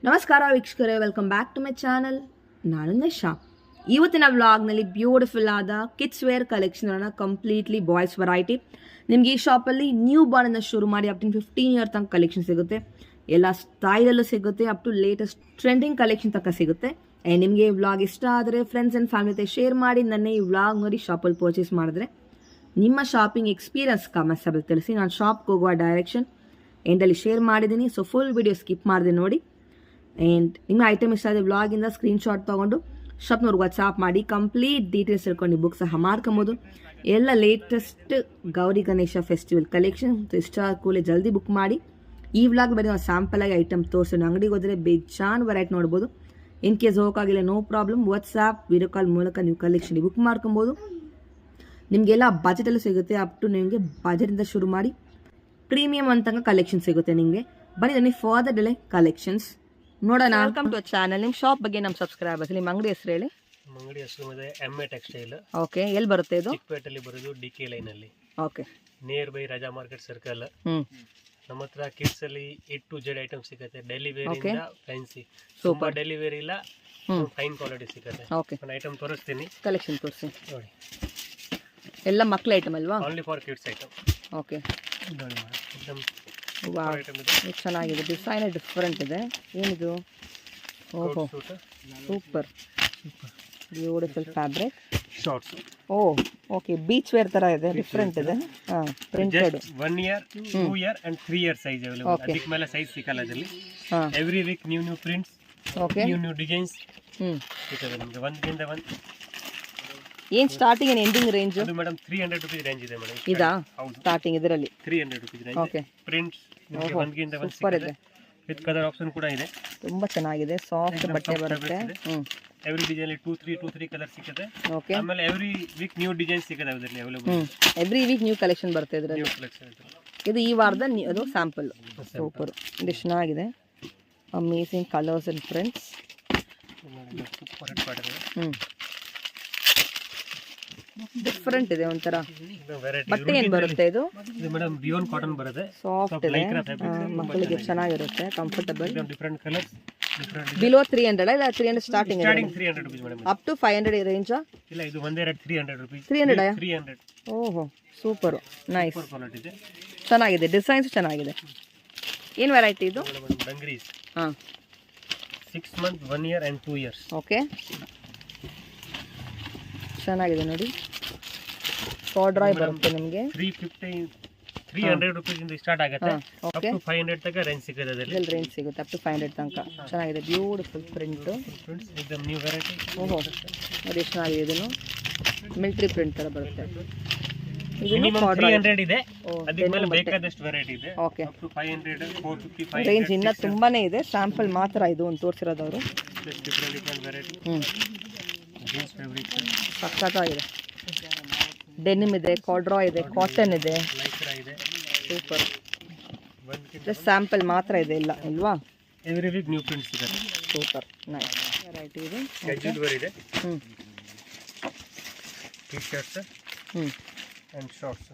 ನಮಸ್ಕಾರ ವೀಕ್ಷಕರೇ, welcome back to my channel. ನಾನು ನಿಶಾ. ಇವತ್ತಿನ ವ್ಲಾಗ್ನಲ್ಲಿ ಬ್ಯೂಟಿಫುಲ್ ಆದ kids wear collection completely boys variety. ನಿಮಗೆ ಈ ಶಾಪಲ್ಲಿ ನ್ಯೂ ಬಾರ್ನಿಂದ ಶುರು ಮಾಡಿ ಅಪ್ ಟು 15 ಇಯರ್ ತನಕ ಕಲೆಕ್ಷನ್ ಸಿಗುತ್ತೆ. ಎಲ್ಲ ಸ್ಟೈಲಲ್ಲೂ ಸಿಗುತ್ತೆ, up to latest trending collection ತನಕ ಸಿಗುತ್ತೆ. ಆ್ಯಂಡ್ ನಿಮಗೆ ಈ ವ್ಲಾಗ್ ಇಷ್ಟ ಆದರೆ ಫ್ರೆಂಡ್ಸ್ ಆ್ಯಂಡ್ ಫ್ಯಾಮಿಲಿ ಜೊತೆ ಶೇರ್ ಮಾಡಿ. ನನ್ನ ಈ ವ್ಲಾಗ್ ನೋಡಿ ಶಾಪಲ್ಲಿ ಪರ್ಚೇಸ್ ಮಾಡಿದ್ರೆ ನಿಮ್ಮ ಶಾಪಿಂಗ್ ಎಕ್ಸ್ಪೀರಿಯನ್ಸ್ ಕಮೆಂಟ್ಸಲ್ಲಿ ತಿಳಿಸಿ. ನಾನು ಶಾಪ್ಗೆ ಹೋಗುವ ಡೈರೆಕ್ಷನ್ ಎಂಡಲ್ಲಿ ಶೇರ್ ಮಾಡಿದ್ದೀನಿ, ಸೊ ಫುಲ್ ವಿಡಿಯೋ ಸ್ಕಿಪ್ ಮಾಡಿದೆ ನೋಡಿ. ಆ್ಯಂಡ್ ನಿಮ್ಮ ಐಟಮ್ ಇಷ್ಟ ಆದರೆ ವ್ಲಾಗಿಂದ ಸ್ಕ್ರೀನ್ಶಾಟ್ ತೊಗೊಂಡು ಶಾಪ್ನವ್ರಿಗೆ ವಾಟ್ಸಾಪ್ ಮಾಡಿ ಕಂಪ್ಲೀಟ್ ಡೀಟೇಲ್ಸ್ ತಿಳ್ಕೊಂಡು ಬುಕ್ ಸಹ ಮಾರ್ಕೊಬೋದು. ಎಲ್ಲ latest Gauri Ganesha festival collection ಇಷ್ಟ ಕೂಡಲೇ ಜಲ್ದಿ ಬುಕ್ ಮಾಡಿ. ಈ ವ್ಲಾಗ್ ಬರೀ ನಾವು ಸ್ಯಾಂಪಲಾಗಿ ಐಟಮ್ ತೋರಿಸೋಣ. ಅಂಗಡಿಗೆ ಹೋದರೆ ಬೇಜಾನ್ ವೆರೈಟಿ ನೋಡ್ಬೋದು. ಇನ್ ಕೇಸ್ ಹೋಗೋಕ್ಕಾಗಿಲ್ಲ, no problem, WhatsApp video call ಮೂಲಕ ನೀವು ಕಲೆಕ್ಷನ್ ಬುಕ್ ಮಾಡ್ಕೊಬೋದು. ನಿಮಗೆಲ್ಲ ಬಜೆಟಲ್ಲೂ ಸಿಗುತ್ತೆ. ಅಪ್ ಟು ನಿಮಗೆ ಬಜೆಟಿಂದ ಶುರು ಮಾಡಿ ಪ್ರೀಮಿಯಮ್ ಅಂತಂಗ ಕಲೆಕ್ಷನ್ ಸಿಗುತ್ತೆ ನಿಮಗೆ. ಬನ್ನಿ ನನಗೆ ಫಾರ್ದರ್ ಡಿಲೇ ಕಲೆಕ್ಷನ್ಸ್ ನೋಡೋಣ. Welcome to channel. ನಿಮ್ಮ ಶಾಪ್ ಬಗ್ಗೆ ನಮ್ಮ ಸಬ್ಸ್ಕ್ರೈಬರ್ಸ್, ನಿಮ್ಮ ಅಂಗಡಿ ಹೆಸರು ಹೇಳಿ. ಅಂಗಡಿ ಹೆಸರು MA ಟೆಕ್ಸ್ಟೈಲ್. ಓಕೆ, ಎಲ್ಲಿ ಬರುತ್ತೆ ಇದು? ಚಿಕ್ಕಪೇಟೆಯಲ್ಲಿ ಬರೋದು DK ಲೈನ್ ಅಲ್ಲಿ. Okay, near by Raja market circle. ನಮ್ಮ ಹತ್ರ ಕಿಡ್ಸ್ ಅಲ್ಲಿ A to Z ಐಟಮ್ ಸಿಗುತ್ತೆ. ಡೈಲಿ ವೇರ್ ಇಂದ ಫ್ಯಾನ್ಸಿ, ಸೂಪರ್ ಡೈಲಿ ವೇರ್ ಇಲ್ಲ, ಫೈನ್ ಕ್ವಾಲಿಟಿ ಸಿಗುತ್ತೆ. ಓಕೆ, ಒಂದು ಐಟಮ್ ತೋರಿಸ್ತೀನಿ, ಕಲೆಕ್ಷನ್ ತೋರಿಸಿ. ನೋಡಿ, ಎಲ್ಲ ಮಕ್ಕಳ ಐಟಮ್ ಅಲ್ವಾ? Only for kids item. Okay, ನೋಡಿ ಮೇಡಮ್, ವಾವ್, ಚೆನ್ನಾಗಿದೆ. ಡಿಸೈನ್ ಡಿಫ್ರೆಂಟ್ ಇದೆ. ಏನಿದು? ಓಹೋ, ಸೂಪರ್, ಬ್ಯೂಟಿಫುಲ್ ಫ್ಯಾಬ್ರಿಕ್. ಶಾರ್ಟ್ಸ್. ಓ ಓಕೆ, ಬೀಚ್ ವೇರ್ ತರ ಇದೆ, ಡಿಫ್ರೆಂಟ್ ಇದೆ. Printed. 1 year 2 year and 3 year size available. ಅದಕ್ಕೆ ಮೇಲೆ ಸೈಜ್ ಸಿಕ್ಕಲ್ಲ ಇದರಲ್ಲಿ. Every week new prints, okay, new designs ಸಿಗುತ್ತೆ ನಿಮಗೆ. ಒಂದರಿಂದ ಒಂದು. ಏನು ಸ್ಟಾರ್ಟಿಂಗ್ ಏನು ಎಂಡಿಂಗ್ ರೇಂಜ್? ಅದು ಮೇಡಮ್ 300 ರೂಪೀಸ್ ರೇಂಜ್ ಇದೆ ಮೇಡಮ್. ಇದಾ ಸ್ಟಾರ್ಟಿಂಗ್? ಇದರಲ್ಲಿ 300 ರೂಪೀಸ್ ರೇಂಜ್. ಓಕೆ, ಪ್ರಿಂಟ್ಸ್ ನಿಮಗೆ ಒಂದರಿಂದ ಒಂದು ಸೂಪರ್ ಇದೆ. ವಿತ್ ಕಲರ್ ಆಪ್ಷನ್ ಕೂಡ ಇದೆ. ತುಂಬಾ ಚೆನ್ನಾಗಿದೆ, ಸಾಫ್ಟ್ ಬಟ್ಟೆ ಬರುತ್ತೆ. ಎವ್ರಿ ಡಿಸೈನ್ 2-3 ಕಲರ್ ಸಿಗುತ್ತೆ. ಓಕೆ, ಆಮೇಲೆ ಎವ್ರಿ ವೀಕ್ ನ್ಯೂ ಡಿಸೈನ್ ಸಿಗುತ್ತೆ ಅದರಲ್ಲಿ available. Every week new collection ಬರುತ್ತೆ ಇದರಲ್ಲಿ. ನ್ಯೂ ಕಲೆಕ್ಷನ್ ಇದು ಈ ವಾರದ ಅದು ಸ್ಯಾಂಪಲ್. ಸೂಪರ್, ಇದು ಚೆನ್ನಾಗಿದೆ. Amazing colours and prints. Super hit pattern. Different ಇದೆ ಒಂಥರ. ವೆರೈಟಿ ಬಟ್ಟೆ ಏನು ಬರುತ್ತೆ ಇದು? ಇದು ಮೇಡಮ್ ರಿಯೋನ್ ಕಾಟನ್ ಬರುತ್ತೆ. ಸಾಫ್ಟ್ ಇದೆ, ಮಕ್ಕಳಿಗೆ ಚೆನ್ನಾಗಿರುತ್ತೆ, comfortable. Different colours, different. Below 300 ಇಲ್ಲ 300 starting? Starting 300 rupees madam. Up to 500 ರೇಂಜಾ? ಇಲ್ಲ, ಇದು ಒಂದೇ ರೇಟ್ 300 ರೂಪೀಸ್. 300. ಓಹೋ, ಸೂಪರ್, ನೈಸ್, ಸೂಪರ್ ಕ್ವಾಲಿಟಿ ಇದೆ, ಚೆನ್ನಾಗಿದೆ. ಡಿಸೈನ್ಸ್ ಚೆನ್ನಾಗಿದೆ. ಏನು ವೆರೈಟಿ ಇದು? ಡಂಗ್ರೀಸ್. ಹಾಂ, 6 months 1 year and 2 years. Okay, ಚೆನ್ನಾಗಿದೆ ನೋಡಿ. ಕಾರ್ಡ್ರಾಯ್ ಬರುತ್ತೆ ನಿಮಗೆ. 300 ರೂಪೀಸ್ ಇಂದ ಸ್ಟಾರ್ಟ್ ಆಗುತ್ತೆ. ಅಪ್ ಓಕೆ, ಟು 500 ತನಕ ರೇಂಜ್ ಸಿಗುತ್ತೆ ಅದರಲ್ಲಿ. ಇದರಲ್ಲಿ ರೇಂಜ್ ಸಿಗುತ್ತೆ ಅಪ್ ಟು 500 ತನಕ. ಚೆನ್ನಾಗಿದೆ, ಬ್ಯೂಟಿಫುಲ್ ಪ್ರಿಂಟು. ಫ್ರೆಂಡ್ಸ್, ಇದು ನ್ಯೂ ವೆರೈಟಿ. ಓಹೋ, ನೋಡಿ ಎಷ್ಟು ಚೆನ್ನಾಗಿದೆ. ಇದನ್ನು ಮಿಲಿಟರಿ ಪ್ರಿಂಟ್ ಥರ ಬರುತ್ತೆ. ಮಿನಿಮಮ್ 300 ಇದೆ, ಅದಕ್ಕೆ ಮೇಲೆ ಬೇಕಾದಷ್ಟು ವೆರೈಟಿ ಇದೆ. ಓಕೆ, ಅಪ್ ಟು 500, 450, 500 ರೇಂಜ್ ಇನ್ನೂ ತುಂಬಾನೇ ಇದೆ. ಸ್ಯಾಂಪಲ್ ಮಾತ್ರ ಇದು ಒಂದು ತೋರಿಸಿರೋದು ಅವರು. Different variety. ಜೀನ್ಸ್ ಫ್ಯಾಬ್ರಿಕ್ ಸಖತ್ತಾಗಿದೆ. ಡೆನಿಮ್ ಇದೆ, ಕಾರ್ಡ್ರಾ ಇದೆ, ಕಾಟನ್ ಇದೆ, ಲೈಕ್ರಾ ಇದೆ. ಸೂಪರ್. ಜಸ್ಟ್ ಸ್ಯಾಂಪಲ್ ಮಾತ್ರ ಇದೆ, ಇಲ್ಲ ಇಲ್ವಾ? ಎವ್ರಿ ವೀಕ್ ನ್ಯೂ ಪ್ರಿಂಟ್ಸ್ ಸಿಗುತ್ತೆ. ಸೂಪರ್, ನೈಸ್ ವೆರೈಟಿ ಇದೆ. ಕ್ಯಾಜುವಲ್ ವೇರ್ ಇದೆ. ಹ್ಞೂ, ಟಿ ಶರ್ಟ್ಸ್ ಅಂಡ್ ಶಾರ್ಟ್ಸ್.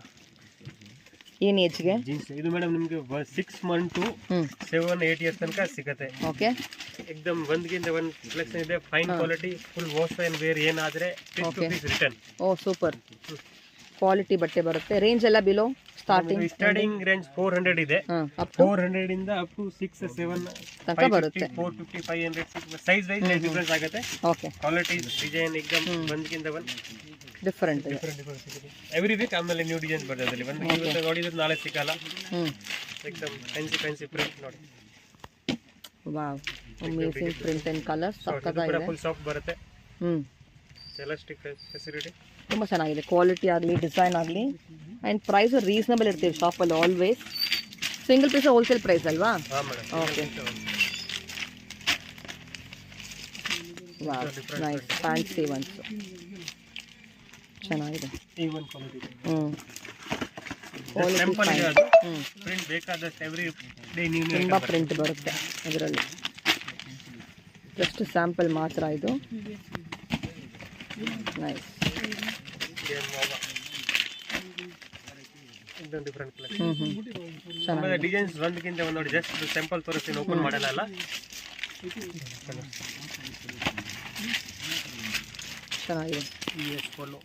ಏನು ಏಜ್ಗೆ? ಜೀನ್ಸ್. ಇದು ಮೇಡಮ್ ನಿಮಗೆ 6 months to 7-8 years ತನಕ ಸಿಗುತ್ತೆ. ಓಕೆ, ಎಕ್ದಮ್ ಒಂದ್ಗಿಂತ ಒಂದು ಕಲೆಕ್ಷನ್ ಇದೆ. Fine quality, full wash and wear ಏನಾದರೆ ರಿಟರ್ನ್. ಓ ಸೂಪರ್, ಕ್ವಾಲಿಟಿ ಬಟ್ಟೆ ಬರುತ್ತೆ. ರೇಂಜ್ ಎಲ್ಲ ಬಿಲೋ ಸ್ಟಾರ್ಟಿಂಗ್ ರೇಂಜ್ 400 ಇದೆ. ಅಪ್ ಟು 400 ಇಂದ ಅಪ್ ಟು 6-7 ತನಕ ಬರುತ್ತೆ. 450, 500 ಸೈಜ್ ವೈಸ್ ಡಿಫರೆನ್ಸ್ ಆಗುತ್ತೆ. ಓಕೆ, ಕ್ವಾಲಿಟಿ, ಡಿಸೈನ್ ಎಕ್ದಮ್ ಒಂದ್ಗಿಂತ ಒಂದು ಡಿಫರೆಂಟ್ ಇದೆ. ಎವ್ರಿ ವೀಕ್ ಆಮೇಲೆ ನ್ಯೂ ಡಿಸೈನ್ ಬರ್ತದೆ ಅದರಲ್ಲಿ. ಒಂದು ಇವತ್ತು ನೋಡಿದ್ರೆ ನಾಳೆ ಸಿಗಲ್ಲ. ಎಕ್ದಮ್ ಫ್ಯಾನ್ಸಿ ಪ್ರಿಂಟ್ ನೋಡಿ. Wow, amazing print and colour ಸಕ್ಕತ್ತಾಗಿದೆ. ಫುಲ್ ಸಾಫ್ಟ್ ಬರುತ್ತೆ. ಎಲಾಸ್ಟಿಕ್ ಫೆಸಿಲಿಟಿ ತುಂಬ ಚೆನ್ನಾಗಿದೆ. ಕ್ವಾಲಿಟಿ ಆಗಲಿ, ಡಿಸೈನ್ ಆಗಲಿ, ಆ್ಯಂಡ್ ಪ್ರೈಸು ರೀಸನಬಲ್ ಇರ್ತೀವಿ ಶಾಪಲ್ಲಿ always. Single piece wholesale price ಅಲ್ವಾ? ಹಾಂ madam. Okay, wow, nice. Fancy ones ಚೆನ್ನಾಗಿದೆ. Even quality. ಕ್ವಾಲಿಟಿ ಸಿಂಪಲ್ ಇದೆ ಅದು. ಪ್ರಿಂಟ್ ಬೇಕಾದಷ್ಟು ಎವ್ರಿ ಡೇ ನ್ಯೂ ತುಂಬ ಪ್ರಿಂಟ್ ಬರುತ್ತೆ ಇದರಲ್ಲಿ. ಜಸ್ಟ್ ಸ್ಯಾಂಪಲ್ ಮಾತ್ರ ಇದು. ನೈಸ್. Different collection. ಡಿಸೈನ್ಸ್ ಒಂದಕ್ಕಿಂತ ಒಂದು ನೋಡಿ. ಜಸ್ಟ್ ಸ್ಯಾಂಪಲ್ ತೋರಿಸ್ತೀನಿ, ಓಪನ್ ಮಾಡಲ್ಲ. ಚೆನ್ನಾಗಿದೆ US polo.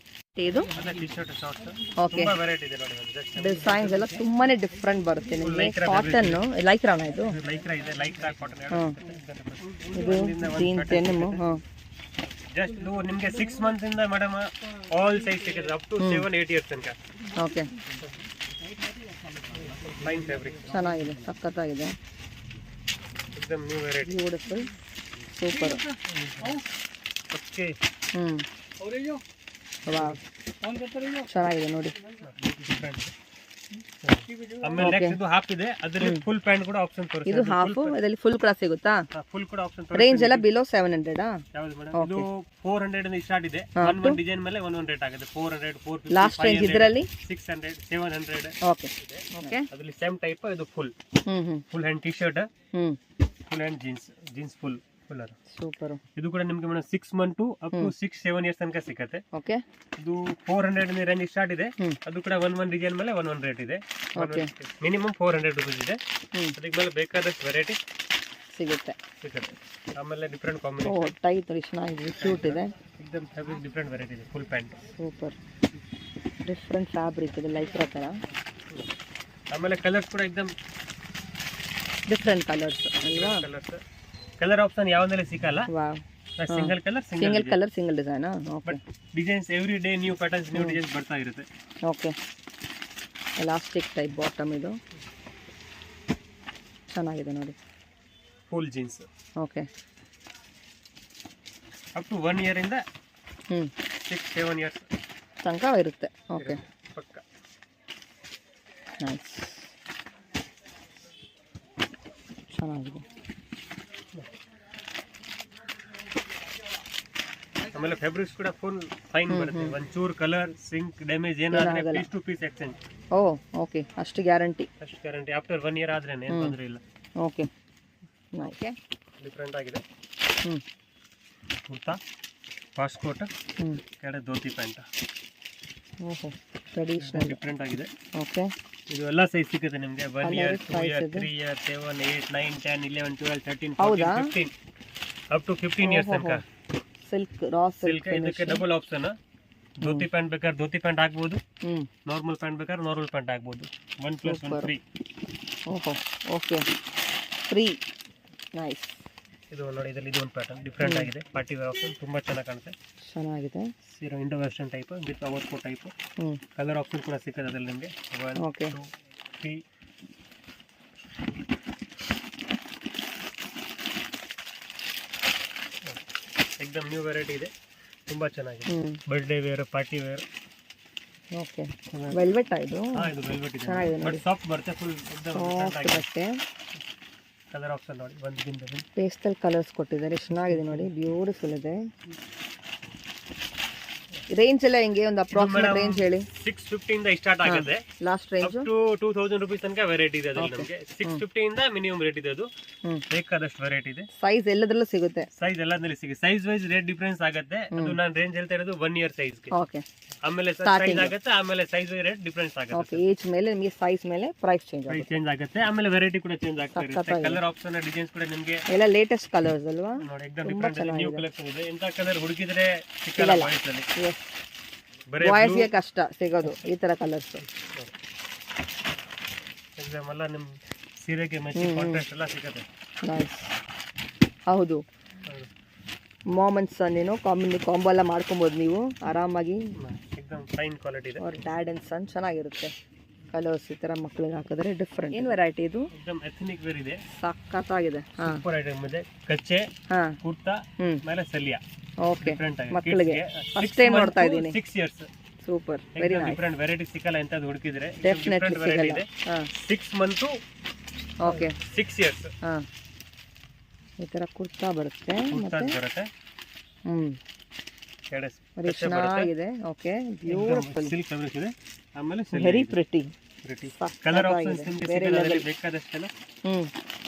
ಇದು. ಅದ ಟಿ ಶರ್ಟ್ ಶಾರ್ಟ್ಸ್ ಓಕೆ, ತುಂಬಾ ವೆರೈಟಿ ಇದೆ ನೋಡಿ ಜಸ್ಟ್ ಡಿಸೈನ್ಸ್ ಎಲ್ಲ ತುಂಬಾನೇ ಡಿಫ್ರೆಂಟ್ ಬರುತ್ತೆ ನಿಮಗೆ. ಕಾಟನ್ ಲೈಕ್ರಾನ ಇದು. ಲೈಕ್ರಾ ಇದೆ, ಲೈಕ್ರಾ ಕಾಟನ್ ಇದು ಜೀನ್ ಡೆನಿಮ್. ಜಸ್ಟ್ ನಿಮಗೆ 6 ಮಂತ್ ಇಂದ ಮೇಡಮ್ ಆಲ್ ಸೈಜ್ ಸಿಗುತ್ತೆ ಅಪ್ ಟು 7-8 ಇಯರ್ಸ್ ತನಕ. ಓಕೆ, ಫೈನ್ ಫ್ಯಾಬ್ರಿಕ್ ಚೆನ್ನಾಗಿದೆ, ಸಖತ್ತಾಗಿದೆ, एकदम new variety, beautiful, super. Okay wow, ಚೆನ್ನಾಗಿದೆ ನೋಡಿ. ಆಮೇಲೆ ನೆಕ್ಸ್ಟ್ ಇದು ಹಾಫ್ ಇದೆ, ಅದರಲ್ಲಿ ಫುಲ್ ಪ್ಯಾಂಟ್ ಕೂಡ ಆಪ್ಷನ್ ತೋರಿಸ್ತಾರೆ. ಇದು ಹಾಫ್, ಅದರಲ್ಲಿ ಫುಲ್ ಕೂಡ ಸಿಗುತ್ತಾ? ಫುಲ್ ಕೂಡ ಆಪ್ಷನ್ ರೇಂಜ್ ಎಲ್ಲ ಬಿಲೋ 700 ಯಾವುದು ಮೇಡಮ್? ಇದು 400 ಇಂದ ಸ್ಟಾರ್ಟ್ ಇದೆ. ಒಂದು ಡಿಸೈನ್ ಮೇಲೆ 100 ರೇಟ್ ಆಗುತ್ತೆ. 400, 450, ಲಾಸ್ಟ್ ರೇಂಜ್ ಇದರಲ್ಲಿ 600, 700. Okay okay. ಅದರಲ್ಲಿ ಸೇಮ್ ಟೈಪ್ ಇದು full hand T shirt, full hand jeans full super. ಇದು ಕೂಡ ನಿಮಗೆ madam 6 month up to 6-7 years ತನಕ ಸಿಗುತ್ತೆ. ಓಕೆ, ಇದು 400 ರೇಂಜ್ ಸ್ಟಾರ್ಟ್ ಇದೆ. ಅದು ಕೂಡ one ಡಿಸೈನ್ ಮೇಲೆ 1 ರೇಟ್ ಇದೆ. ಮಿನಿಮಮ್ 400 ರುಪೀಸ್ ಇದೆ. ಅದಕ್ಕೆ ಮೇಲೆ ಬೇಕಾದಷ್ಟು ವೆರೈಟಿ ಸಿಗುತ್ತೆ. ಆಮೇಲೆ ಡಿಫ್ರೆಂಟ್ ಕಾಂಬಿನೇಷನ್ ಟೈಟ್ ಚೆನ್ನಾಗಿದೆ, ಕ್ಯೂಟ್ ಇದೆ, एकदम ಫ್ಯಾಬ್ರಿಕ್ ಡಿಫ್ರೆಂಟ್ ವೆರೈಟಿ ಇದೆ. Full pant super, different fabric ಇದೆ, ಲೈಕ್ರಾ ತರ. ಆಮೇಲೆ ಕಲರ್ಸ್ ಕೂಡ एकदम ಡಿಫ್ರೆಂಟ್ ಕಲರ್ಸ್ ಅಲ್ವಾ? ಕಲರ್ ಆಪ್ಷನ್ ಯಾವುದರಲ್ಲಿ ಸಿಗಲ್ಲ. Wow, single colour single design. Okay, designs every day new patterns, new designs ಬರ್ತಾ ಇರುತ್ತೆ. ಓಕೆ, ಎಲಾಸ್ಟಿಕ್ ಟೈಪ್ ಬಾಟಮ್ ಇದು, ಚೆನ್ನಾಗಿದೆ ನೋಡಿ. Full jeans. Okay, up to 1 year ಇಂದ 6-7 ಇಯರ್ಸ್ ತನಕ ಇರುತ್ತೆ. ಓಕೆ, ಪಕ್ಕ ನೈಸ್, ಚೆನ್ನಾಗಿದೆ. ಆಮೇಲೆ ಫ್ಯಾಬ್ರಿಕ್ಸ್ ಕೂಡ ಫುಲ್ ಫೈನ್ ಬರುತ್ತೆ. ಒಂಚೂರು ಕಲರ್ ಸಿಂಕ್ ಡ್ಯಾಮೇಜ್ ಏನಾದ್ರೆ piece to piece exchange. Oh okay, ಅಷ್ಟು ಗ್ಯಾರಂಟಿ. ಆಫ್ಟರ್ 1 ಇಯರ್ ಆದ್ರೆ ಏನು ತೊಂದರೆ ಇಲ್ಲ. ಓಕೆ, ಓಕೆ, ಡಿಫ್ರೆಂಟ್ ಆಗಿದೆ. ಕುರ್ತಾ, ಫಾಸ್ಟ್ ಕೋಟ್, ಕೆಳಗೆ ಧೋತಿ ಪ್ಯಾಂಟ್. ಓಹೋ, ಟ್ರೆಡಿಷನಲ್, ಡಿಫ್ರೆಂಟ್ ಆಗಿದೆ. ಓಕೆ, ಇದು ಎಲ್ಲ ಸೈಜ್ ಸಿಗುತ್ತೆ ನಿಮಗೆ. 1 year, 2 year, 3 year, 7, 8, 9, 10, 11, 12, 13, 14, 15 up to 15 years ತನಕ. Silk, raw silk. ಇದಕ್ಕೆ ಡಬಲ್ ಆಪ್ಷನ್. ಧೋತಿ ಪ್ಯಾಂಟ್ ಬೇಕಾದ್ರೆ ಧೋತಿ ಪ್ಯಾಂಟ್ ಹಾಕ್ಬೋದು, ನಾರ್ಮಲ್ ಪ್ಯಾಂಟ್ ಬೇಕಾದ್ರೆ ನಾರ್ಮಲ್ ಪ್ಯಾಂಟ್ ಹಾಕ್ಬೋದು. 1+1 ಫ್ರೀ. ಓಹೋ, ಓಕೆ, ಫ್ರೀ, ನೈಸ್. ಇದು ನೋಡಿ, ಇದರಲ್ಲಿ ಇದು ಒಂದು ಪ್ಯಾಟರ್ನ್ ಡಿಫ್ರೆಂಟ್ ಆಗಿದೆ. ಪಾರ್ಟಿ ವೇರ್ ಆಪ್ಷನ್ ತುಂಬಾ ಚೆನ್ನಾಗಿ ಕಾಣುತ್ತೆ, ಚೆನ್ನಾಗಿದೆ. ಸೀರಾ Indo western type with over coat type. Colour option ಕೂಡ ಸಿಕ್ಕದೆ ಅದರಲ್ಲಿ ನಿಮಗೆ. 1, 2, 3. एकदम ನ್ಯೂ ವೆರೈಟಿ ಇದೆ, ತುಂಬಾ ಚೆನ್ನಾಗಿದೆ. Birthday wear, party wear. Okay, velvet ಇದು. ಇದು ವೆಲ್ವೆಟ್ ಇದೆ, ಚೆನ್ನಾಗಿದೆ ಬಟ್ ನೋಡಿ, ಸಾಫ್ಟ್ ಬರುತ್ತೆ. ಫುಲ್ एकदम ಸಾಫ್ಟ್ ಬಟ್ಟೆ. ಕಲರ್ ಆಪ್ಷನ್ ನೋಡಿ, ಒಂದಿಂದ ಪೇಸ್ಟಲ್ ಕಲರ್ಸ್ ಕೊಟ್ಟಿದ್ದಾರೆ, ಚೆನ್ನಾಗಿದೆ ನೋಡಿ, ಬ್ಯೂಟಿಫುಲ್ ಇದೆ. ರೇಂಜ್ ಎಲ್ಲ ಹೆಂಗೆ, ಒಂದು ಅಪ್ರಾಕ್ಸಿಮೇಟ್ ರೇಂಜ್ ಹೇಳಿ. 650 ಇಂದ ಸ್ಟಾರ್ಟ್ ಆಗುತ್ತೆ. Last range up to 2000 rupees ತನಕ ವೆರೈಟಿ ಇದೆ ಅದರಲ್ಲಿ ನಮಗೆ. 650 ಇಂದ ಮಿನಿಮಮ್ ರೇಟ್ ಇದೆ. ಅದು ಬೇಕಾದಷ್ಟು ವೆರೈಟಿ ಇದೆ. ಸೈಜ್ ಎಲ್ಲದರಲ್ಲೂ ಸಿಗುತ್ತೆ. ಸೈಜ್ ಎಲ್ಲದರಲ್ಲಿ ಸಿಗುತ್ತೆ. ಸೈಜ್ ವೈಸ್ ರೇಟ್ ಡಿಫರೆನ್ಸ್ ಆಗುತ್ತೆ. ಅದು ನಾನು ರೇಂಜ್ ಹೇಳ್ತಾ ಇರೋದು 1 ಇಯರ್ ಸೈಜ್ಗೆ. ಓಕೆ, ಆಮೇಲೆ ಸೈಜ್ ಆಗುತ್ತೆ, ಆಮೇಲೆ ಸೈಜ್ ರೇಟ್ ಡಿಫರೆನ್ಸ್ ಆಗುತ್ತೆ. ಓಕೆ, ಏಜ್ ಮೇಲೆ ನಿಮಗೆ ಸೈಜ್ ಮೇಲೆ ಪ್ರೈಸ್ ಚೇಂಜ್ ಆಗುತ್ತೆ. ಆಮೇಲೆ ವೆರೈಟಿ ಕೂಡ ಚೇಂಜ್ ಆಗ್ತಾ ಇರುತ್ತೆ. ಕಲರ್ ಆಪ್ಷನ್, ಡಿಸೈನ್ಸ್ ಕೂಡ ನಿಮಗೆ ಎಲ್ಲ ಲೇಟೆಸ್ಟ್ ಕಲರ್ಸ್ ಅಲ್ವಾ? ನೋಡಿ, एकदम ಡಿಫರೆಂಟ್ ನ್ಯೂ ಕಲೆಕ್ಷನ್ ಇದೆ. ಎಂತ ಕಲರ್ ಹುಡುಕಿದ್ರೆ ಸಿಕ್ಕಲ್ಲ ಬಾಯ್ಸ್ ಅಲ್ಲಿ. ಬಾಯ್ಸ್ ಗೆ ಕಷ್ಟ ಸಿಗೋದು ಈ ತರ ಕಲರ್ಸ್. ಎಕ್ಸಾಮ್ ಎಲ್ಲ ನಿಮ್ಮ ಸೀರೆಗೆ ಮ್ಯಾಚಿಂಗ್ ಕಾಂಟ್ರಾಸ್ಟ್ ಎಲ್ಲ ಸಿಗುತ್ತೆ. ನೈಸ್, ಹೌದು. ಮಾಮ್ ಅಂಡ್ ಸನ್ ಏನೋ ಕಾಂಬೋ ಎಲ್ಲ ಮಾಡ್ಕೊಬೋದು ನೀವು ಆರಾಮಾಗಿ. एकदम ಫೈನ್ ಕ್ವಾಲಿಟಿ ಇದೆ. ಅವ್ರ ಡ್ಯಾಡ್ ಅಂಡ್ ಸನ್ ಚೆನ್ನಾಗಿರುತ್ತೆ. ಕಲರ್ಸ್ ಈ ತರ ಮಕ್ಕಳಿಗೆ ಹಾಕಿದ್ರೆ ಡಿಫರೆಂಟ್. ಏನು ವೆರೈಟಿ ಇದು? एकदम ಎಥನಿಕ್ ವೇರ್ ಇದೆ, ಸಖತ್ತಾಗಿದೆ. ಸೂಪರ್ ಐಟಮ್ ಇದೆ. ಕಚ್ಚೆ, ಕುರ್ತಾ, ಮೇಲೆ ಸಲಿಯಾ. ಓಕೆ, ಮಕ್ಕಳಿಗೆ ಫಸ್ಟ್ ಟೈಮ್ ನೋಡ್ತಾ ಇದ್ದೀನಿ. 6 years. Super, very nice. Different variety ಸಿಕ್ಕಲ್ಲ ಅಂತ ಹುಡುಕಿದ್ರೆ. ಡೆಫಿನೆಟ್ಲಿ ಸಿಗಲ್ಲ. 6 ಮಂತ್, ಓಕೆ, 6 ಇಯರ್ಸ್. ಈ ತರ ಕುರ್ತಾ ಬರುತ್ತೆ, ಮತ್ತೆ ಬರುತ್ತೆ. ವೆರಿ ಚೆನ್ನಾಗಿದೆ. ಓಕೆ, ಬ್ಯೂಟಿಫುಲ್ ಸಿಲ್ಕ್ ಫ್ಯಾಬ್ರಿಕ್ ಇದೆ. ಆಮೇಲೆ ವೆರಿ ಪ್ರಿಟಿ. ಕಲರ್ ಆಪ್ಷನ್ಸ್ ನಿಮಗೆ ಸಿಗಲ್ಲ ಬೇಕಾದಷ್ಟೆಲ್ಲ.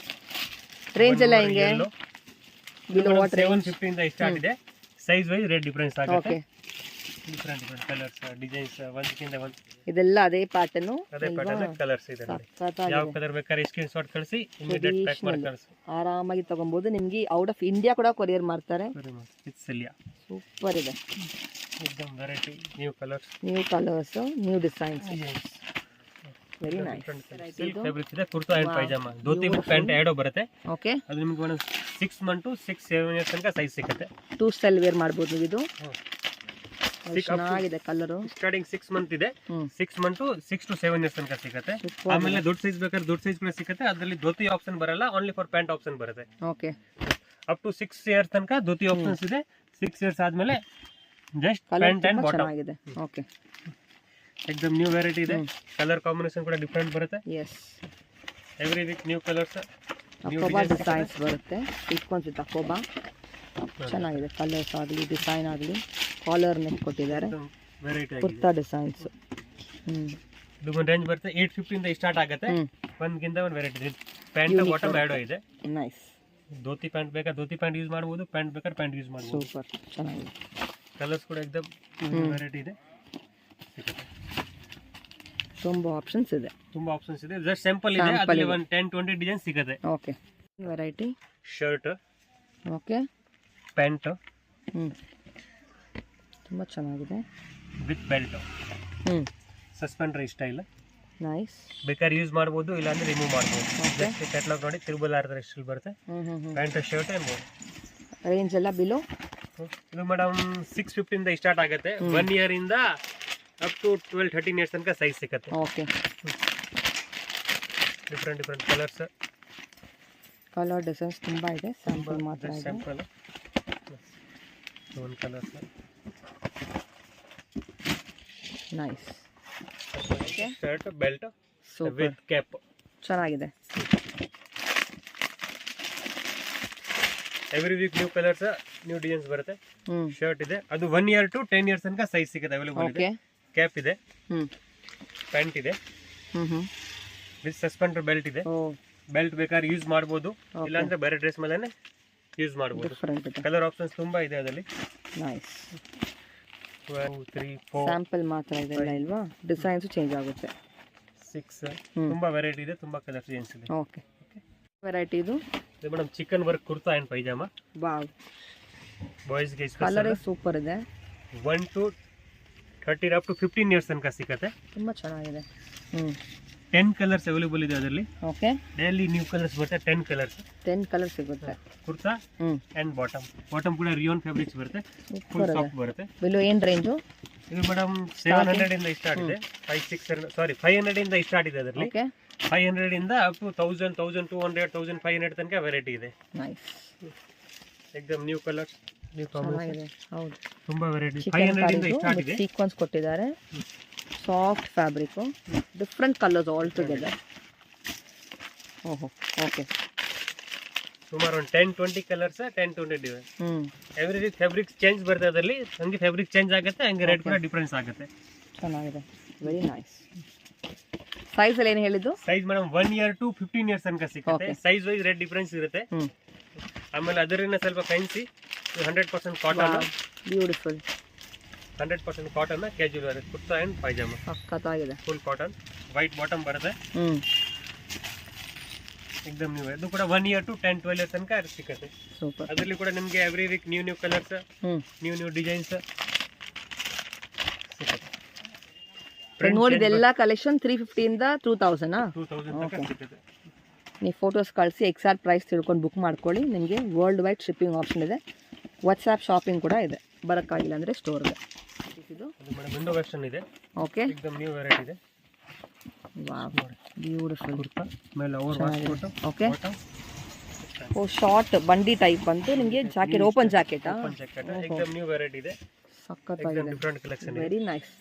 ರೇಂಜ್ ಎಲ್ಲ ಹೆಂಗೆ? Below what range? 750 ಇಂದ ಸ್ಟಾರ್ಟ್ ಇದೆ. ಸೈಜ್ ವೈಸ್ ರೇಟ್ ಡಿಫರೆನ್ಸ್ ಆಗುತ್ತೆ. ಡಿಫ್ರೆಂಟ್ ಡಿಫ್ರೆಂಟ್ ಕಲರ್ಸ್ ಡಿಸೈನ್ಸ್ ಒಂದಕ್ಕಿಂತ ಒಂದು ಇದೆಲ್ಲ ಅದೇ ಪ್ಯಾಟರ್ನು ಅದೇ ಪ್ಯಾಟರ್ನ್ ಕಲರ್ಸ್ ಇದೆ ನೋಡಿ. ಯಾವ ಕಲರ್ ಬೇಕಾದ್ರೆ ಸ್ಕ್ರೀನ್ ಶಾಟ್ ಕಳಿಸಿ ಇಮಿಡಿಯೇಟ್ ಪ್ಯಾಕ್ ಮಾಡಿ ಕಳಿಸಿ ಆರಾಮಾಗಿ ತಗೊಬಹುದು. ನಿಮ್ಗೆ ಔಟ್ ಆಫ್ ಇಂಡಿಯಾ ಕೂಡ ಕೊರಿಯರ್ ಮಾಡ್ತಾರೆ. ಸಿಲಿಯಾ ಸೂಪರ್ ಇದೆ, एकदम variety new colours new designs, very nice. Silk fabric ಇದೆ. Kurta and pyjama dhoti with pant ಎರಡೂ ಬರುತ್ತೆ. ಓಕೆ, ಅದು ನಿಮಗೆ ಒಂದು 6 ಮಂತ್ ಟು 6-7 ಇಯರ್ಸ್ ತನಕ ಸೈಜ್ ಸಿಗುತ್ತೆ. 2 ಸ್ಟೈಲ್ ವೇರ್ ಮಾಡಬಹುದು ನೀವು. ಇದು ಚೆನ್ನಾಗಿದೆ ಕಲರ್. ಸ್ಟಾರ್ಟಿಂಗ್ 6 ಮಂತ್ ಇದೆ. 6 ಮಂತ್ ಟು 6 to 7 ಇಯರ್ಸ್ ತನಕ ಸಿಗುತ್ತೆ. ಆಮೇಲೆ ದೊಡ್ಡ ಸೈಜ್ ಬೇಕಾದ್ರೆ ದೊಡ್ಡ ಸೈಜ್ ಕೂಡ ಸಿಗುತ್ತೆ. ಅದರಲ್ಲಿ ಧೋತಿ ಆಪ್ಷನ್ ಬರಲ್ಲ, ಓನ್ಲಿ ಫಾರ್ ಪ್ಯಾಂಟ್ ಆಪ್ಷನ್ ಬರುತ್ತೆ. ಓಕೆ, ಅಪ್ ಟು 6 ಇಯರ್ಸ್ ತನಕ ಧೋತಿ ಆಪ್ಷನ್ಸ್ ಇದೆ. 6 ಇಯರ್ಸ್ ಆದ್ಮೇಲೆ ಜಸ್ಟ್ ಪ್ಯಾಂಟ್ ಅಂಡ್ ಬಾಟಮ್ ಆಗಿದೆ. ಓಕೆ, एकदम ನ್ಯೂ ವೆರೈಟಿ ಇದೆ. ಕಲರ್ ಕಾಂಬಿನೇಷನ್ ಕೂಡ ಡಿಫರೆಂಟ್ ಬರುತ್ತೆ. Yes, every week new colours, new designs ಬರುತ್ತೆ. ಸೀಕ್ವೆನ್ಸ್ ವಿತ್ ಅಕೋಬಾ ಚೆನ್ನಾಗಿದೆ. ಕಲರ್ಸ್ ಆಗಲಿ ಡಿಸೈನ್ ಆಗಲಿ, ಕಾಲರ್ ನೆಕ್ ಕೊಟ್ಟಿದ್ದಾರೆ. ವೆರೈಟಿ ಆಗಿದೆ. ಕುರ್ತಾ ಡಿಸೈನ್ಸ್ ಇದು ಒಂದು ರೇಂಜ್ ಬರುತ್ತೆ. 850 ಇಂದ ಸ್ಟಾರ್ಟ್ ಆಗುತ್ತೆ. ಒಂದ್ಗಿಂತ ಒಂದು ವೆರೈಟಿ ಇದೆ. ಪ್ಯಾಂಟ್ ಬಾಟಮ್ ಎರಡೂ ಇದೆ. ನೈಸ್. ಧೋತಿ ಪ್ಯಾಂಟ್ ಬೇಕಾ ಧೋತಿ ಪ್ಯಾಂಟ್ ಯೂಸ್ ಮಾಡಬಹುದು, ಪ್ಯಾಂಟ್ ಬೇಕಾದ್ರೆ ಪ್ಯಾಂಟ್ ಯೂಸ್ ಮಾಡಬಹುದು. ಸೂಪರ್, ಚೆನ್ನಾಗಿದೆ. ಕಲರ್ಸ್ ಕೂಡ एकदम ವೆರೈಟಿ ಇದೆ. ತುಂಬಾ ಆಪ್ಷನ್ಸ್ ಇದೆ. ಜಸ್ಟ್ ಸಿಂಪಲ್ ಇದೆ. ಅದರಲ್ಲಿ ಒಂದು 10-20 ಡಿಸೈನ್ ಸಿಗುತ್ತೆ. Okay, variety shirt, okay, pant ತುಂಬಾ ಚೆನ್ನಾಗಿದೆ with belt, suspender style. Nice. ಬೇಕಾದ್ರೆ ಯೂಸ್ ಮಾಡಬಹುದು, ಇಲ್ಲ ಅಂದ್ರೆ ರಿಮೂವ್ ಮಾಡಬಹುದು. ಜಸ್ಟ್ ಕ್ಯಾಟಲಾಗ್ ನೋಡಿ, ತಿರುಬಲಾರ್ದ ಸ್ಟೈಲ್ ಬರುತ್ತೆ. ಪ್ಯಾಂಟ್ ಶರ್ಟ್ ರೇಂಜ್ ಎಲ್ಲ ಬಿಲೋ. ಇದು ಮೇಡಮ್ 650 ಇಂದ ಸ್ಟಾರ್ಟ್ ಆಗುತ್ತೆ. 1 ಇಯರ್ ಇಂದ ಅಪ್ ಟು 12-13 ಇಯರ್ಸ್ ತನಕ ಸೈಜ್ ಸಿಗುತ್ತೆ. Okay, different colours, colour designs ತುಂಬಾ ಇದೆ. ಸ್ಯಾಂಪಲ್ ಮಾತ್ರ ಇದೆ. ಸ್ಯಾಂಪಲ್ ಒಂದು colours. Nice. Shirt, belt with cap ಚೆನ್ನಾಗಿದೆ. Every week new colours, new designs ಬರುತ್ತೆ. ಶರ್ಟ್ ಇದೆ, ಅದು 1 ಇಯರ್ ಟು 10 ಇಯರ್ಸ್ ತನಕ ಸೈಜ್ ಸಿಗುತ್ತೆ. ಅವೈಲೇಬಲ್ ಇದೆ. ಕ್ಯಾಪ್ ಇದೆ, ಪ್ಯಾಂಟ್ ಇದೆ ವಿತ್ ಸಸ್ಪೆಂಡರ್ ಬೆಲ್ಟ್ ಇದೆ. ಬೆಲ್ಟ್ ಬೇಕಾದ್ರೆ ಯೂಸ್ ಮಾಡಬಹುದು, ಇಲ್ಲಾಂದ್ರೆ ಬೇರೆ ಡ್ರೆಸ್ ಮೇಲೆ ಯೂಸ್ ಮಾಡಬಹುದು. ಕಲರ್ ಆಪ್ಷನ್ಸ್ ತುಂಬಾ ಇದೆ ಅದರಲ್ಲಿ. ನೈಸ್. 1 2 3 4 ಸ್ಯಾಂಪಲ್ ಮಾತ್ರ ಇದೆ ಇಲ್ವಾ? ಡಿಸೈನ್ಸ್ ಚೇಂಜ್ ಆಗುತ್ತೆ. 6 ತುಂಬಾ ವೆರೈಟಿ ಇದೆ, ತುಂಬಾ ಕಲರ್ ಡಿಸೈನ್ಸ್ ಇದೆ. ಓಕೆ, ವೆರೈಟಿ ಇದು madam chicken work kurta and pyjama. Wow, boys ಗೆ ಕಲರ್ ಸೂಪರ್ ಇದೆ. 1 to 13 ಅಪ್ ಟು 15 ಇಯರ್ಸ್ ತನಕ ಸಿಗುತ್ತೆ. ತುಂಬಾ ಚೆನ್ನಾಗಿದೆ. 10 ಕಲರ್ಸ್ ಅವೈಲೇಬಲ್ ಇದೆ ಅದರಲ್ಲಿ. ಓಕೆ, ಡೈಲಿ ನ್ಯೂ ಕಲರ್ಸ್ ಬರುತ್ತೆ. 10 ಕಲರ್ಸ್ ಸಿಗುತ್ತೆ. ಕುರ್ತಾ ಅಂಡ್ ಬಾಟಮ್ ಕೂಡ ರಿಯೋನ್ ಫ್ಯಾಬ್ರಿಕ್ಸ್ ಬರುತ್ತೆ. ಫುಲ್ ಸಾಫ್ಟ್ ಬರುತ್ತೆ. ಬಿಲೋ ಏನ್ ರೇಂಜ್? ಇದು ಮೇಡಮ್ 700 ಇಂದ ಸ್ಟಾರ್ಟ್ ಇದೆ. 500 ಇಂದ ಸ್ಟಾರ್ಟ್ ಇದೆ ಅದರಲ್ಲಿ. 500 ಇಂದ ಅಪ್ ಟು 1000, 1200, 1500 ತನಕ ವೆರೈಟಿ ಇದೆ. ನೈಸ್. एकदम ನ್ಯೂ ಕಲರ್ಸ್, ನ್ಯೂ ಕಾಂಬಿನೇಷನ್. ಹೌದು, ತುಂಬಾ ವೆರೈಟಿ. 500 ಇಂದ ಸ್ಟಾರ್ಟ್ ಇದೆ. ಸೀಕ್ವೆನ್ಸ್ ಕೊಟ್ಟಿದ್ದಾರೆ. Soft fabric, different colours all together. ಓಹೋ, ಓಕೆ. ಸುಮಾರು ಒಂದು 10-20 colours, 10-20 design. Every week fabric change ಬರುತ್ತೆ ಅದರಲ್ಲಿ. ಹಂಗೆ ಫ್ಯಾಬ್ರಿಕ್ ಚೇಂಜ್ ಆಗುತ್ತೆ, ಹಂಗೆ ರೇಟ್ ಕೂಡ ಡಿಫರೆನ್ಸ್ ಆಗುತ್ತೆ. ಚೆನ್ನಾಗಿದೆ, ವೆರಿ ನೈಸ್. ಸೈಜ್ ಅಲ್ಲಿ ಏನು ಹೇಳಿದ್ದು? Size madam 1 year to 15 years ತನಕ ಸಿಗುತ್ತೆ. ಸೈಜ್ ವೈಸ್ ರೇಟ್ ಡಿಫರೆನ್ಸ್ ಇರುತ್ತೆ. ಆಮೇಲೆ ಅದರಿಂದ ಸ್ವಲ್ಪ fancy 100% cotton. Beautiful. 100% cotton, casual wear, kurta and pyjama. ಸಖತ್ತಾಗಿದೆ. ಫುಲ್ ಕಾಟನ್, ವೈಟ್ ಬಾಟಮ್ ಬರುತ್ತೆ. एकदम ನ್ಯೂ. ಇದು ಕೂಡ 1 ಇಯರ್ ಟು 10-12 ಇಯರ್ಸ್ ತನಕ ಸಿಗುತ್ತೆ. ಸೂಪರ್. ಅದರಲ್ಲಿ ಕೂಡ ನಿಮಗೆ every week new colours, new designs ನೋಡಿದೆಲ್ಲ ಕಲೆಕ್ಷನ್ 350 ಇಂದ 2000 ತನಕ ಸಿಗುತ್ತೆ. ನೀವು ಫೋಟೋಸ್ ಕಳಿಸಿ ಎಕ್ಸಾಕ್ಟ್ ಪ್ರೈಸ್ ತಿಳ್ಕೊಂಡು ಬುಕ್ ಮಾಡ್ಕೊಳ್ಳಿ. ನಿಮಗೆ ವರ್ಲ್ಡ್ ವೈಡ್ ಶಿಪ್ಪಿಂಗ್ ಆಪ್ಷನ್ ಇದೆ. ವಾಟ್ಸ್ಆ್ಯಪ್ ಶಾಪಿಂಗ್ ಕೂಡ ಇದೆ, ಬರೋಕ್ಕಾಗಿಲ್ಲ ಅಂದರೆ ಸ್ಟೋರ್ಗೆ. ಇದು ಮೇಡಮ್ ವಿಂಡೋ ವೆರ್ಷನ್ ಇದೆ. ಓಕೆ, एकदम ನ್ಯೂ ವೆರೈಟಿ ಇದೆ. Wow, beautiful. ಕುರ್ತಾ ಮೇಲೆ over wash photo. Okay, oh short ಬಂಡಿ ಟೈಪ್ ಬಂತು ನಿಮಗೆ. Jacket, open jacket. एकदम ನ್ಯೂ ವೆರೈಟಿ ಇದೆ. ಸಖತ್ತಾಗಿದೆ, ಡಿಫರೆಂಟ್ ಕಲೆಕ್ಷನ್ ಇದೆ. Very nice.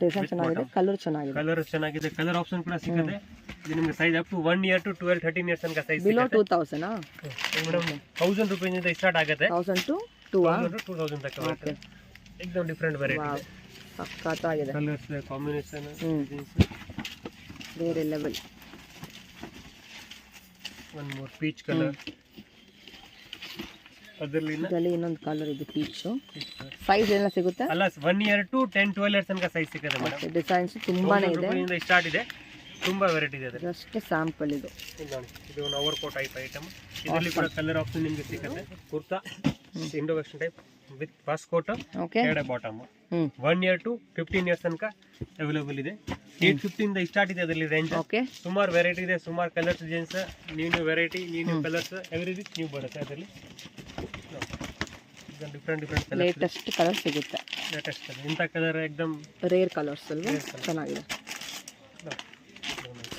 ಡಿಸೈನ್ ಚೆನ್ನಾಗಿದೆ, ಕಲರ್ ಚೆನ್ನಾಗಿದೆ. ಕಲರ್ ಆಪ್ಷನ್ ಕೂಡ ಸಿಗುತ್ತೆ. ಇದು ನಿಮಗೆ size up to 1 year to 12-13 years ತನಕ ಸೈಜ್ ಬಿಲೋ 2000 ಮೇಡಮ್ 1000 ರೂಪಾಯಿ ಇಂದ ಸ್ಟಾರ್ಟ್ ಆಗುತ್ತೆ. 1000 to 2000 ತನಕ ಬರುತ್ತೆ. एकदम ಡಿಫರೆಂಟ್ ವೆರೈಟಿ ಇದೆ. ಸಖತ್ತಾಗಿದೆ. ಕಲರ್ಸ್ ಕಾಂಬಿನೇಷನ್ ಬೇರೆ level. One more peach colour, ಅದರಲ್ಲಿ ಇದರಲ್ಲಿ ಇನ್ನೊಂದು ಕಲರ್ ಇದೆ ಪೀಚು. ಸೈಜ್ ಎಲ್ಲ ಸಿಗುತ್ತೆ ಅಲ್ಲ 1 ಇಯರ್ ಟು 10-12 ಇಯರ್ಸ್ ತನಕ ಸೈಜ್ ಸಿಗುತ್ತೆ ಮೇಡಮ್. ಡಿಸೈನ್ಸ್ ತುಂಬಾನೇ ಇದೆ, ಸ್ಟಾರ್ಟ್ ಇದೆ, ತುಂಬಾ ವೆರೈಟಿ ಇದೆ. ಜಸ್ಟ್ ಸ್ಯಾಂಪಲ್ ಇದು. ಇದು ಒಂದು ಓವರ್ ಕೋಟ್ ಟೈಪ್ ಐಟಮ್. ಇದರಲ್ಲಿ ಕೂಡ ಕಲರ್ ಆಪ್ಷನ್ ನಿಮಗೆ ಸಿಗುತ್ತೆ. Kurta Indo western type with fast coat, ಕೆಳಗಡೆ ಬಾಟಮ್. 1 ಇಯರ್ ಟು 15 ಇಯರ್ಸ್ ತನಕ ಅವೈಲೇಬಲ್ ಇದೆ. 850 ಇಂದ ಸ್ಟಾರ್ಟ್ ಇದೆ ಅದರಲ್ಲಿ ರೇಂಜ್. ಸುಮಾರು ವೆರೈಟಿ ಇದೆ, ಸುಮಾರು colours designs, new variety, new colours, every new ಬರುತ್ತೆ ಅದರಲ್ಲಿ. ಡಿಫ್ರೆಂಟ್ ಕಲರ್, ಲೇಟೆಸ್ಟ್ ಕಲರ್ ಸಿಗುತ್ತೆ. ಲೇಟೆಸ್ಟ್ ಇಂಥ ಕಲರ್ ಎಕ್ದಮ್ ರೇರ್ ಕಲರ್ಸ್ ಅಲ್ವಾ, ಚೆನ್ನಾಗಿದೆ.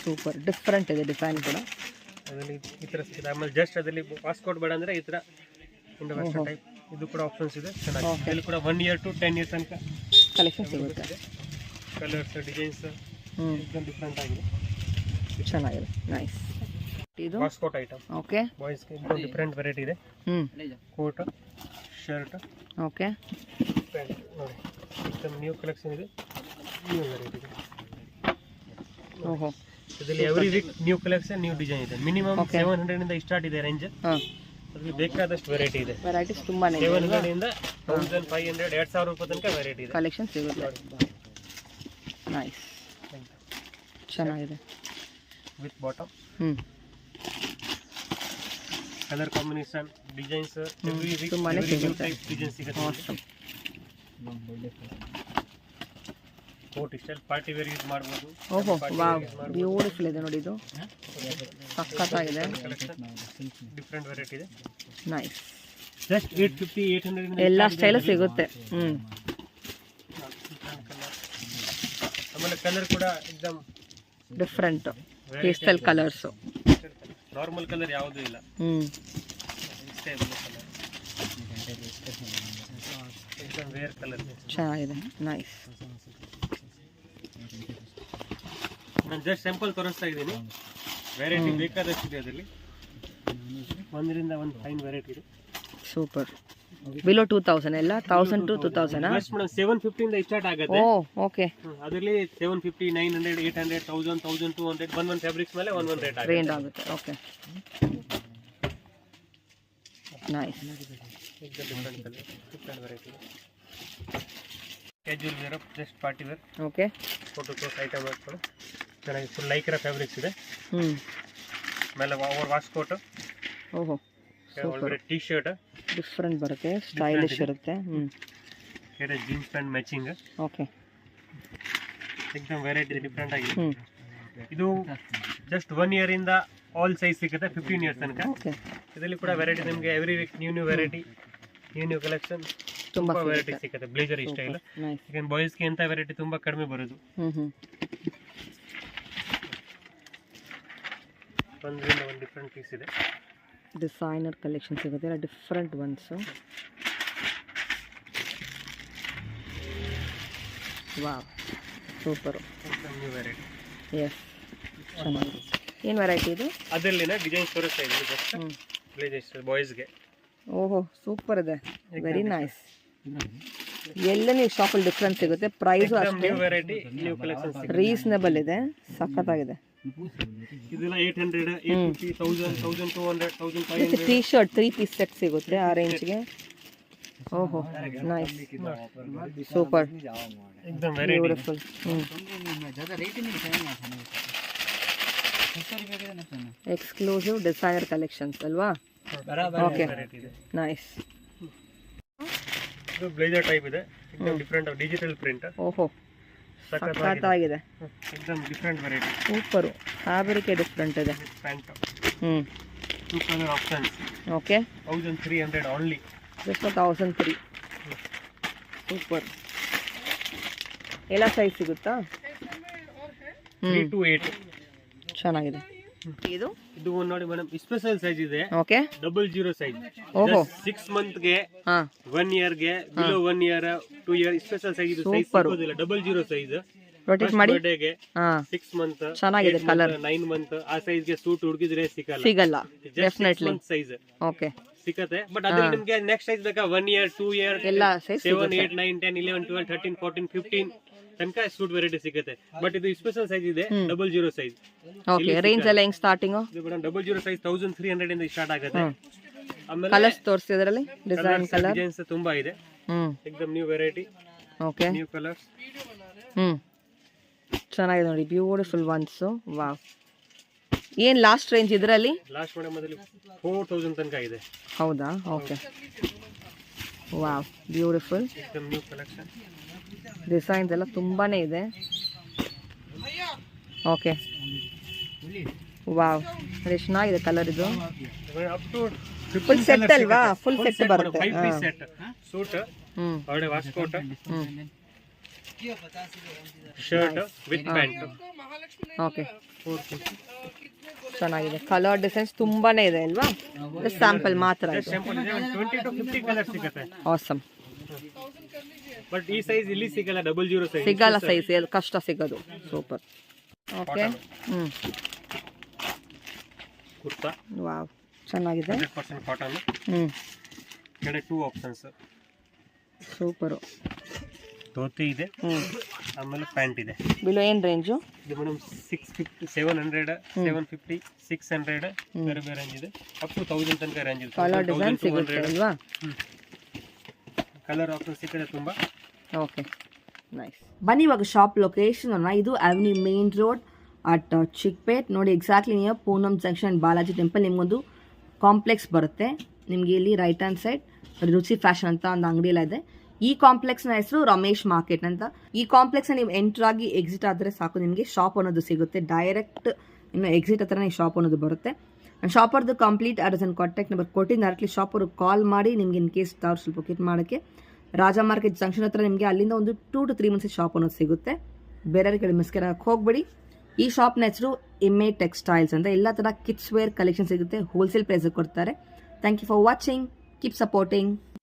ಸೂಪರ್ ಡಿಫ್ರೆಂಟ್ ಇದೆ ಡಿಸೈನ್ ಕೂಡ. ಅದರಲ್ಲಿ ಈ ಥರ ಸಿಗುತ್ತೆ. ಆಮೇಲೆ ಜಸ್ಟ್ ಅದರಲ್ಲಿ ಪಾಸ್ಕೋಟ್ ಬೇಡ ಅಂದರೆ ಈ ಥರ ಇಂಡೋ ವೆಸ್ಟರ್ನ್ ಟೈಪ್ ಇದು ಕೂಡ ಆಪ್ಷನ್ಸ್ ಇದೆ, ಚೆನ್ನಾಗಿದೆ. ಇದರಲ್ಲಿ ಕೂಡ 1 ಇಯರ್ ಟು 10 ಇಯರ್ಸ್ ತನಕ ಕಲೆಕ್ಷನ್ ಸಿಗುತ್ತೆ. ಕಲರ್ಸ್ ಡಿಸೈನ್ಸ್ एकदम ಡಿಫರೆಂಟ್ ಆಗಿದೆ, ಚೆನ್ನಾಗಿದೆ. ನೈಸ್. ಇದು ಪಾಸ್ಕೋಟ್ ಐಟಮ್. ಓಕೆ, ಬಾಯ್ಸ್ ಗೆ एकदम ಡಿಫರೆಂಟ್ ವೆರೈಟಿ ಇದೆ. ಕೋಟ್, ಶರ್ಟ್, ಓಕೆ, ಪ್ಯಾಂಟ್ ನೋಡಿ, एकदम ನ್ಯೂ ಕಲೆಕ್ಷನ್ ಇದೆ, ನ್ಯೂ ವೆರೈಟಿ ಇದೆ. ಓಹೋ, ಇದರಲ್ಲಿ every week new collection, new design ಇದೆ. ಮಿನಿಮಮ್ 700 ಇಂದ ಸ್ಟಾರ್ಟ್ ಇದೆ ರೇಂಜ್. ಅದರಲ್ಲಿ ಬೇಕಾದಷ್ಟು ವೆರೈಟಿ ಇದೆ. ವೆರೈಟೀಸ್ ತುಂಬಾನೇ ಇದೆ. 700 ಇಂದ 1500 2000 ರೂಪಾಯಿ ತನಕ ವೆರೈಟಿ ಇದೆ, ಕಲೆಕ್ಷನ್ ಸಿಗುತ್ತೆ. ನೈಸ್, ಚೆನ್ನಾಗಿದೆ. With bottom, colour combination, designs every week ತುಂಬಾನೇ ಸಿಗುತ್ತೆ. ಡಿಸೈನ್ ಸಿಗುತ್ತೆ. Coat style party wear use ಮಾಡಬಹುದು. ಓಹೋ, ವಾವ್, ಬ್ಯೂಟಿಫುಲ್ ಇದೆ ನೋಡಿ, ಇದು ಸಕ್ಕತ್ತಾಗಿದೆ. ಡಿಫರೆಂಟ್ ವೆರೈಟಿ ಇದೆ. ನೈಸ್. ಜಸ್ಟ್ 850-800 ಎಲ್ಲ ಸ್ಟೈಲ್ ಸಿಗುತ್ತೆ. ಆಮೇಲೆ ಕಲರ್ ಕೂಡ एकदम different pastel colours. Normal colour ಯಾವುದೂ ಇಲ್ಲ. एकदम ವೇರ್ ಕಲರ್ ಚೆನ್ನಾಗಿದೆ. ನೈಸ್. ನಾನು ಜಸ್ಟ್ ಸ್ಯಾಂಪಲ್ ತೋರಿಸ್ತಾ ಇದ್ದೀನಿ. ವೆರೈಟಿ ಬೇಕಾದಷ್ಟು ಇದೆ ಅದರಲ್ಲಿ, ಒಂದರಿಂದ ಒಂದು ಫೈನ್ ವೆರೈಟಿ ಇದೆ. ಸೂಪರ್. ಬಿಲೋ 2000 ಎಲ್ಲ 1000 to 2000. ಬೆಸ್ಟ್ ಮೇಡಮ್ 750 ಇಂದ ಸ್ಟಾರ್ಟ್ ಆಗುತ್ತೆ. ಓಕೆ, ಅದರಲ್ಲಿ 750, 900, 800, 1000, 1200 ಒಂದೊಂದು ಫ್ಯಾಬ್ರಿಕ್ಸ್ ಮೇಲೆ ಒಂದೊಂದು ರೇಟ್ ಆಗುತ್ತೆ. Okay, nice. Different variety. Casual wear, just party wear. Okay, photo class item ಹಾಕ್ಕೊಂಡು ಚೆನ್ನಾಗಿ ಫುಲ್ ಲೈಕ್ರಾ ಫ್ಯಾಬ್ರಿಕ್ಸ್ ಇದೆ. ಮೇಲೆ ಓವರ್ ವಾಶ್ ಕೋಟ್, ಓಹೋ, ಒಳಗಡೆ ಟಿ ಶರ್ಟ್ ಡಿಫರೆಂಟ್ ಬರುತ್ತೆ, ಸ್ಟೈಲಿಶ್ ಇರುತ್ತೆ. ಕೆರೆ ಜೀನ್ಸ್ ಪ್ಯಾಂಟ್ ಮ್ಯಾಚಿಂಗ್. ಓಕೆ, एकदम ವೆರೈಟಿ ಡಿಫರೆಂಟ್ ಆಗಿದೆ. ಇದು ಜಸ್ಟ್ 1 ಇಯರ್ ಇಂದ ಆಲ್ ಸೈಜ್ ಸಿಗುತ್ತೆ 15 ಇಯರ್ಸ್ ತನಕ. ಇದರಲ್ಲಿ ಕೂಡ ವೆರೈಟಿ ನಿಮಗೆ every week new variety, new collection, ತುಂಬಾ ವೆರೈಟಿ ಸಿಗುತ್ತೆ. ಬ್ಲೇಜರ್ ಈ ಸ್ಟೈಲ್. ಈಗ ಬಾಯ್ಸ್ ಗೆ ಅಂತ ವೆರೈಟಿ ತುಂಬಾ ಕಡಿಮೆ ಬರೋದು. ಒಂದರಿಂದ ಒಂದು ಡಿಫರೆಂಟ್ ಪೀಸ್ ಇದೆ. ಡಿಸೈನರ್ ಕಲೆಕ್ಷನ್ ಸಿಗುತ್ತೆ, ಎಲ್ಲ different ones. Wow, super. New variety. S, ಚೆನ್ನಾಗಿದೆ. ಏನು ವೆರೈಟಿ ಇದು? ಅದರಲ್ಲಿನ ಡಿಸೈನ್ ತೋರಿಸ್ತಾ ಇದ್ದೀನಿ ಜಸ್ಟ್ ಬ್ಲೇಜರ್ ಬಾಯ್ಸ್ಗೆ. ಓಹೋ, ಸೂಪರ್ ಇದೆ, ವೆರಿ ನೈಸ್. ಎಲ್ಲ ನೀವು ಶಾಪಲ್ಲಿ ಡಿಫ್ರೆನ್ಸ್ ಸಿಗುತ್ತೆ. ಪ್ರೈಸು ಅಷ್ಟೇ, ವೆರೈಟಿ ನ್ಯೂ ಕಲೆಕ್ಷನ್ ರೀಸನಬಲ್ ಇದೆ, ಸಖತ್ತಾಗಿದೆ. ಇದೆಲ್ಲ 800, 850, 1000, 1200, 1500. ಟೀ ಶರ್ಟ್ 3 ಪೀಸ್ ಸೆಟ್ ಸಿಗುತ್ತೆ ಆ ರೇಂಜ್ಗೆ. ಓಹೋ, ನೈಸ್, ಸೂಪರ್, एकदम variety, beautiful. Exclusive designer collections ಅಲ್ವಾ? Okay, nice. ಇದು ಬ್ಲೇಜರ್ ಟೈಪ್ ಇದೆ, एकदम ಡಿಫರೆಂಟ್ ಡಿಜಿಟಲ್ ಪ್ರಿಂಟ್. ಓಹೋ, ಸಖತ್ತಾಗಿದೆ. एकदम different variety, super. Fabric different ಇದೆ. Pant. Two two colour options. Okay, 1300 only. Just 1003. Super. ಎಲ್ಲ ಸೈಜ್ ಸಿಗುತ್ತಾ? 3 to 8. ಚೆನ್ನಾಗಿದೆ. ಇದು ಇದು ನೋಡಿ ಮೇಡಮ್, ಸ್ಪೆಷಲ್ ಸೈಜ್ ಇದೆ. Okay, 00 size. ಓಹೋ, 6 ಮಂತ್ ಗೆ, 1 ಇಯರ್ ಗೆ, below 1 year, 2 year special size. ಇದು ಸೈಜ್ ಸಿಗೋದಿಲ್ಲ. 00 ಸೈಜ್. ರೊಟೇಟ್ ಮಾಡಿ. 6 ಮಂತ್, ಚೆನ್ನಾಗಿದೆ ಕಲರ್. 9 ಮಂತ್ ಆ ಸೈಜ್ ಗೆ ಸೂಟ್ ಹುಡುಕಿದ್ರೆ ಸಿಗಲ್ಲ. ಡೆಫಿನೆಟ್ಲಿ ಸೈಜ್ ಓಕೆ ಸಿಗುತ್ತೆ. ಬಟ್ ಅದ್ರಲ್ಲಿ ನಿಮ್ಗೆ ನೆಕ್ಸ್ಟ್ ಸೈಜ್ ಬೇಕಾ 1 ಇಯರ್, 2 ಇಯರ್, ಎಲ್ಲ ಸೈಜ್ 7, 8, 9, 10, 11, 12, 13, 14, 15 ತನಕ ಸೂಟ್ ವೆರೈಟಿ ಸಿಗುತ್ತೆ. ಬಟ್ ಇದು ಸ್ಪೆಷಲ್ ಸೈಜ್ ಇದೆ, 00 ಸೈಜ್. ಓಕೆ, ರೇಂಜ್ ಎಲ್ಲ ಹೆಂಗ್ ಸ್ಟಾರ್ಟಿಂಗ್? ಇದು ಮೇಡಮ್ 00 ಸೈಜ್ 1300 ಇಂದ ಸ್ಟಾರ್ಟ್ ಆಗುತ್ತೆ. ಆಮೇಲೆ ಕಲರ್ಸ್ ತೋರಿಸಿ ಅದರಲ್ಲಿ ಡಿಸೈನ್ ಕಲರ್ ಡಿಸೈನ್ಸ್ ತುಂಬಾ ಇದೆ. ಎಕ್ದಮ್ new variety, okay new colours. ಚೆನ್ನಾಗಿದೆ ನೋಡಿ, ಬ್ಯೂಟಿಫುಲ್ ಒನ್ಸು. ವಾವ್, ಏನು ಲಾಸ್ಟ್ ರೇಂಜ್ ಇದರಲ್ಲಿ? ಲಾಸ್ಟ್ ಮೇಡಮ್ ಅದರಲ್ಲಿ 4000 ತನಕ ಇದೆ. ಹೌದಾ? ಓಕೆ. ವಾವ್, ಬ್ಯೂಟಿಫುಲ್ ಎಕ್ದಮ್ ನ್ಯೂ ಕಲೆಕ್ಷನ್. ಡಿಸೈನ್ಸ್ ಎಲ್ಲ ತುಂಬಾನೇ ಇದೆ. ಓಕೆ, ವಾವ್, ಅದು ಚೆನ್ನಾಗಿದೆ ಕಲರ್. ಇದು ಅಪ್ ಟು ಫುಲ್ ಸೆಟ್ ಅಲ್ವಾ? ಫುಲ್ ಸೆಟ್ ಬರುತ್ತೆ. 5 ಪೀಸ್ ಸೆಟ್, ಸೂಟ್, ಒಳ್ಳೆ waistcoat, shirt with pant. Okay, ಚೆನ್ನಾಗಿದೆ. ಕಲರ್ ಡಿಸೈನ್ಸ್ ತುಂಬಾನೇ ಇದೆ ಅಲ್ವಾ? ಸ್ಯಾಂಪಲ್ ಮಾತ್ರ ಇದೆ. ಸ್ಯಾಂಪಲ್ ಇದೆ, 20 to 50 ಕಲರ್ ಸಿಗುತ್ತೆ. ಆಸಮ್. ಬಟ್ ಈ ಸೈಜ್ ಇಲ್ಲಿ ಸಿಗಲ್ಲ, 00 ಸೈಜ್ ಸಿಗಲ್ಲ, ಸೈಜ್ ಕಷ್ಟ ಸಿಗೋದು. ಸೂಪರ್. ಓಕೆ, ಕುರ್ತಾ. ವಾವ್, ಚೆನ್ನಾಗಿದೆ. 100% ಕಾಟನ್. ಕಡೆ 2 ಆಪ್ಷನ್ಸ್. ಸೂಪರು. ಧೋತಿ ಇದೆ, ಆಮೇಲೆ ಪ್ಯಾಂಟ್ ಇದೆ. ಬಿಲೋ ಏನು ರೇಂಜು? ಇದು ಮೇಡಮ್ 650, 700, 750, 600 ಬೇರೆ ಬೇರೆ ರೇಂಜ್ ಇದೆ. ಅಪ್ ಟು 1000 ತನಕ ರೇಂಜ್ ಇದೆ. ಕಲರ್ ಡಿಸೈನ್ ಸಿಗುತ್ತೆ ಅಲ್ವಾ? ಕಲರ್ ಆಪ್ಷನ್ ಸಿಗುತ್ತೆ ತುಂಬಾ. Okay, nice. ಬನ್ನಿ ಇವಾಗ ಶಾಪ್ ಲೊಕೇಶನ್ ಅನ್ನ, ಇದು avenue main road at Chickpet. ನೋಡಿ, exactly near Poonam junction Balaji temple. ನಿಮ್ಗೊಂದು ಕಾಂಪ್ಲೆಕ್ಸ್ ಬರುತ್ತೆ. ನಿಮಗೆ ಇಲ್ಲಿ right hand side Ruchi fashion ಅಂತ ಒಂದು ಅಂಗಡಿ ಎಲ್ಲ ಇದೆ. ಈ ಕಾಂಪ್ಲೆಕ್ಸ್ನ ಹೆಸರು ರಮೇಶ್ ಮಾರ್ಕೆಟ್ ಅಂತ. ಈ ಕಾಂಪ್ಲೆಕ್ಸ್ನ ನೀವು ಎಂಟರ್ ಆಗಿ ಎಕ್ಸಿಟ್ ಆದರೆ ಸಾಕು, ನಿಮಗೆ ಶಾಪ್ ಅನ್ನೋದು ಸಿಗುತ್ತೆ. ಡೈರೆಕ್ಟ್ ಇನ್ನು ಎಕ್ಸಿಟ್ ಹತ್ರನೇ ಈ ಶಾಪ್ ಅನ್ನೋದು ಬರುತ್ತೆ. ಶಾಪ್ ಅವ್ರದ್ದು complete address and contact number ಕೊಟ್ಟಿದ್ದು. ಡೈರೆಕ್ಟ್ಲಿ ಶಾಪ್ ಅವ್ರಿಗೆ ಕಾಲ್ ಮಾಡಿ ನಿಮ್ಗೆ ಇನ್ ಕೇಸ್ ಅವ್ರು ಸ್ವಲ್ಪ ಬುಕ್ ಮಾಡೋಕ್ಕೆ ರಾಜ ಮಾರ್ಕೆಟ್ ಜಂಕ್ಷನ್ ಹತ್ರ ನಿಮಗೆ ಅಲ್ಲಿಂದ ಒಂದು 2 to 3 ಮಂತ್ಸ್ ಶಾಪ್ ಅನ್ನೋದು ಸಿಗುತ್ತೆ. ಬೇರೆ ಕಡೆ ಮಿಸ್ಕೇರಾಗಕ್ಕೆ ಹೋಗ್ಬೇಡಿ. ಈ ಶಾಪ್ನ ಹೆಸರು ಎಮ್ಮೆ ಟೆಕ್ಸ್ಟೈಲ್ಸ್ ಅಂತ. ಎಲ್ಲ ಥರ ಕಿಡ್ಸ್ ವೇರ್ ಕಲೆಕ್ಷನ್ ಸಿಗುತ್ತೆ, ಹೋಲ್ಸೇಲ್ ಪ್ರೈಸ್ ಕೊಡ್ತಾರೆ. Thank you for watching, keep supporting.